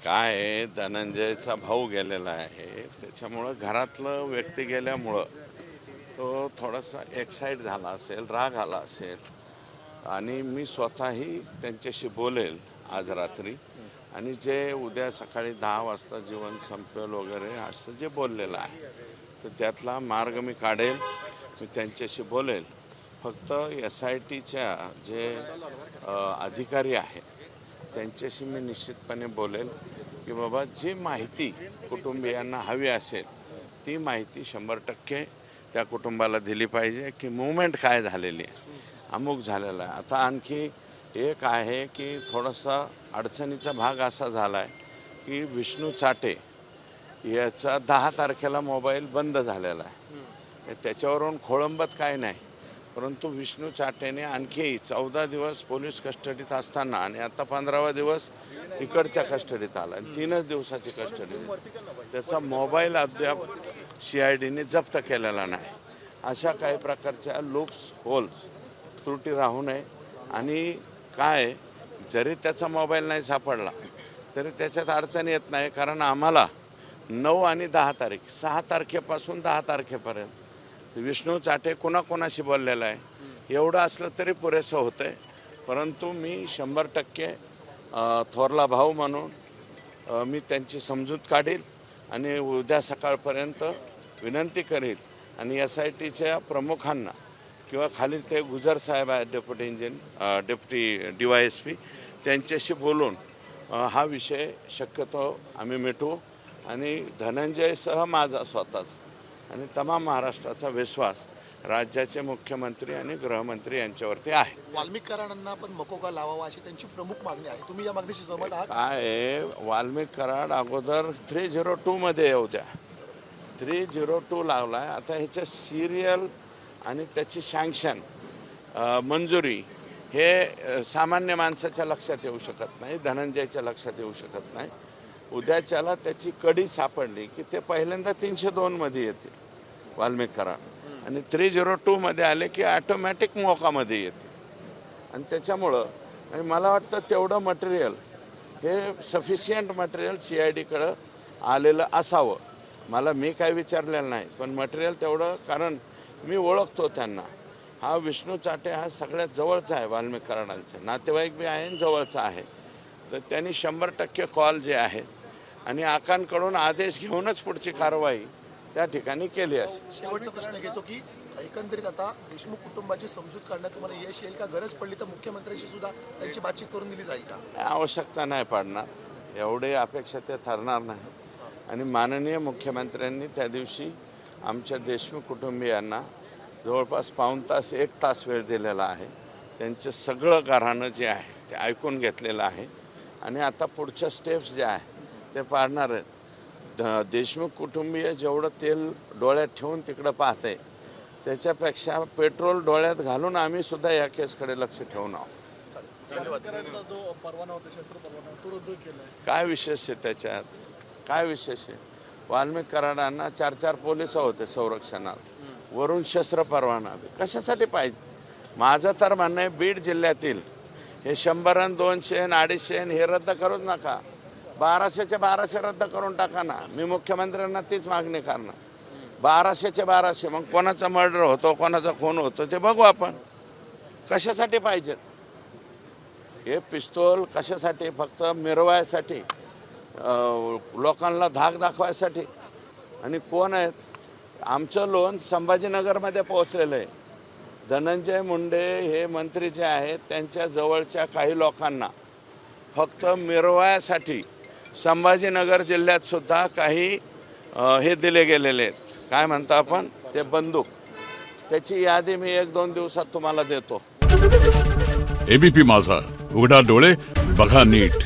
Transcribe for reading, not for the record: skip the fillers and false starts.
काय आहे, धनंजयचा भाऊ गेलेला आहे, त्याच्यामुळं घरातलं व्यक्ती गेल्यामुळं तो थोडासा एक्साइट झाला असेल, राग आला असेल. आणि मी स्वतःही त्यांच्याशी बोलेल आज रात्री, आणि जे उद्या सकाळी 10 वाजता जीवन संपेल वगैरे असं जे बोललेलं आहे, तर त्यातला मार्ग मी काढेल, मी त्यांच्याशी बोलेल. फक्त SITच्या जे अधिकारी आहेत त्यांच्याशी मी निश्चितपणे बोलेल की बाबा जी माहिती कुटुंबियांना हवी असेल ती माहिती 100% त्या कुटुंबाला दिली पाहिजे की मूवमेंट काय झालेली आहे, अमुक झालेला आहे. आता आणखी एक आहे की थोडासा अडचणीचा भाग असा झाला आहे की विष्णू चाटे याचा 10 तारखेला मोबाईल बंद झालेला आहे. त्याच्यावरून खोळंबत काय नाही, परंतु विष्णू चाटेने आणखी 14 दिवस पोलीस कस्टडीत असताना आणि आता 15वा दिवस इकडच्या कस्टडीत आला, 3च दिवसाची कस्टडी. त्याचा मोबाईल अद्याप CIDने जप्त केलेला नाही. अशा काही प्रकारच्या लूप्स होल्स त्रुटी राहू नये. आणि काय जरी त्याचा मोबाईल नाही सापडला तरी त्याच्यात अडचण येत नाही, कारण आम्हाला 9 आणि 10 तारीख 6 तारखेपासून 10 तारखेपर्यंत विष्णू चाटे कोणाकोणाशी बोललेला आहे एवढं असलं तरी पुरेसं होतं आहे. परंतु मी 100% थोरला भाऊ म्हणून मी त्यांची समजूत काढील आणि उद्या सकाळपर्यंत विनंती करील. आणि SITच्या प्रमुखांना किंवा खाली ते गुजर साहेब आहेत डेप्युटी DYSP त्यांच्याशी बोलून हा विषय शक्यतो आम्ही मिटवू. आणि धनंजयसह माझा स्वतःचा आणि तमाम महाराष्ट्राचा विश्वास राज्याचे मुख्यमंत्री आणि गृहमंत्री यांच्यावरती आहे. वाल्मिक कराडांना पण मकोका लावावा अशी त्यांची प्रमुख मागणी आहे. तुम्ही या मागणीशी सहमत आहात? काय वाल्मिक कराड अगोदर 302 मध्ये येऊ द्या. 302 लावलाय, आता ह्याचं सिरियल आणि त्याची सँक्शन मंजुरी हे सामान्य माणसाच्या लक्षात येऊ शकत नाही, धनंजयच्या लक्षात येऊ शकत नाही. उद्याच्याला त्याची कडी सापडली की ते पहिल्यांदा 302 मध्ये येतील वाल्मिक कराड, आणि 302 मध्ये आले की ऑटोमॅटिक मोकामध्ये येते. आणि त्याच्यामुळं आणि मला वाटतं तेवढं मटेरियल हे सफिशियंट मटेरियल CIDकडं आलेलं असावं. मी काय विचारलेलं नाही, पण मटेरियल तेवढं, कारण मी ओळखतो त्यांना. हा विष्णू चाटे हा सगळ्यात जवळचा आहे वाल्मिक कराडांचा, नातेवाईक बी आहे आणि जवळचा आहे. तर त्यांनी 100% कॉल जे आहेत आणि आकांकडून आदेश घेऊनच पुढची कारवाई त्या ठिकाणी केली असेल. शेवटचा प्रश्न घेतो की एकंदरीत आता देशमुख कुटुंबाची समजूत काढण्यात तुम्हाला यश येईल का? गरज पडली तर मुख्यमंत्र्यांशी सुद्धा त्यांची बातचीत करून दिली जाईल का? आवश्यकता नाही पडणार, एवढे अपेक्षा ते ठरणार नाही. आणि माननीय मुख्यमंत्र्यांनी त्या दिवशी आमच्या देशमुख कुटुंबियांना जवळपास पाऊण तास 1 तास वेळ दिलेला आहे. त्यांचं सगळं घराणं जे आहे ते ऐकून घेतलेलं आहे आणि आता पुढच्या स्टेप्स जे आहे ते पाडणार आहेत. देशमुख कुटुंबीय जेवढं तेल डोळ्यात ठेवून तिकडं पाहते त्याच्यापेक्षा पेट्रोल डोळ्यात घालून आम्ही सुद्धा या केसकडे लक्ष ठेवून आहोत. जो परवाना होता, शस्त्र परवाना, तो रद्द केला. काय विशेष आहे त्याच्यात? काय विशेष आहे? वाल्मिक कराडांना 4 पोलिस होते संरक्षणात, वरून शस्त्र परवाना कशासाठी पाहिजे? माझं तर म्हणणं आहे बीड जिल्ह्यातील हे 100 आणि 200 आणि 250 हे रद्द करूच नका, 1200चे 1200 रद्द करून टाका ना. मी मुख्यमंत्र्यांना तीच मागणी करणार. 1200चे 1200, मग कोणाचा मर्डर होतो, कोणाचा खून होतो ते बघू आपण. कशासाठी पाहिजेत हे पिस्तूल? कशासाठी? फक्त मिरवायसाठी, लोकांना धाक दाखवायसाठी. आणि कोण आहेत? आमचं लोन संभाजीनगरमध्ये पोहोचलेलं आहे. धनंजय मुंडे हे मंत्री जे आहेत त्यांच्या जवळच्या काही लोकांना फक्त मिरवायासाठी संभाजीनगर जिल्ह्यात सुद्धा काही हे दिले गेलेले आहेत, काय म्हणतो आपण ते, बंदूक. त्याची यादी मी 1-2 दिवसात तुम्हाला देतो. ABP माझा, उघडा डोळे बघा नीट.